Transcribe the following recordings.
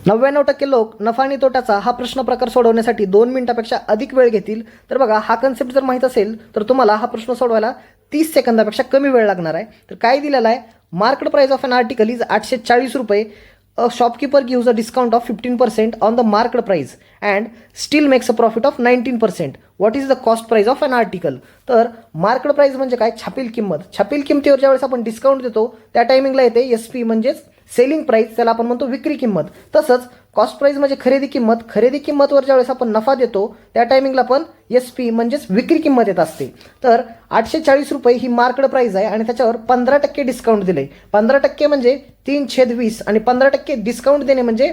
99% लोक नफा आणि तोट्याचा हा प्रश्न प्रकार सोडवण्यासाठी 2 मिनिटापेक्षा अधिक वेळ घेतील. तर बघा, हा कन्सेप्ट जर माहीत असेल तर तुम्हाला हा प्रश्न सोडवायला 30 सेकंदापेक्षा कमी वेळ लागणार आहे. तर काय दिलेला आहे, market price of an article is 840 रुपये. A shopkeeper gives a discount of 15% on the market price and still makes a profit of 19%. What is the cost price of an article. तर मार्केट प्राइस म्हणजे काय, छापील किंमत. छापील किंमतीवर ज्यावेळेस आपण डिस्काउंट देतो त्या टायमिंगला येते SP म्हणजेच सेलिंग प्राइस, त्याला आपण म्हणतो विक्री किंमत. तसंच कॉस्ट प्राइस म्हणजे खरेदी किंमत. खरेदी किंमतवर ज्यावेळेस आपण नफा देतो त्या टायमिंगला पण SP म्हणजेच विक्री किंमत येत असते. तर 840 रुपये ही मार्केट प्राइस आहे आणि त्याच्यावर 15% डिस्काउंट दिले. 15% म्हणजे 3/20 आणि 15% डिस्काउंट देणे म्हणजे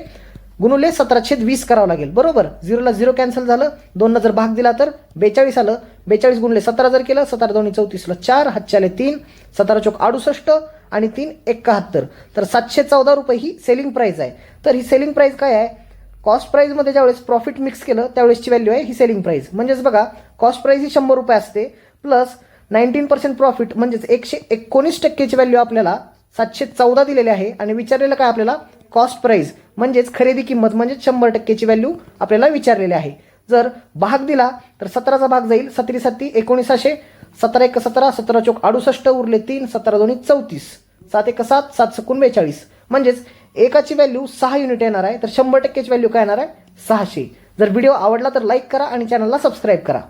गुणुले 17/20 करावं लागेल. बरोबर, 0ला 0 कॅन्सल झालं, 2 जर भाग दिला तर 42 आलं. 42 गुणले 17 जर केलं, 17 दोन्ही 34ला 4, हातच्याले 3, 17 चोक 68 आणि 3 71. तर 714 रुपये ही सेलिंग प्राइस आहे. तर ही सेलिंग प्राइस काय आहे, कॉस्ट प्राइसमध्ये ज्यावेळेस प्रॉफिट मिक्स केलं त्यावेळेसची व्हॅल्यू आहे ही सेलिंग प्राइस. म्हणजेच बघा, कॉस्ट प्राइस ही 100 रुपये असते प्लस 19% प्रॉफिट म्हणजेच 119%ची व्हॅल्यू आपल्याला 714 दिलेली आहे. आणि विचारलेलं काय आपल्याला, कॉस्ट प्राइस म्हणजेच खरेदी किंमत म्हणजेच 100%ची व्हॅल्यू आपल्याला विचारलेली आहे. जर भाग दिला तर 17चा भाग जाईल, 17 7 1900, 17 1 17, 17 चोक 68 उरले 3, 17 दोन्ही 34, 7 1 7, 7 सकून 42. म्हणजेच एकाची व्हॅल्यू 6 युनिट येणार आहे. तर 100%ची व्हॅल्यू काय येणार आहे, 600. जर व्हिडिओ आवडला तर लाईक करा आणि चॅनलला सबस्क्राईब करा.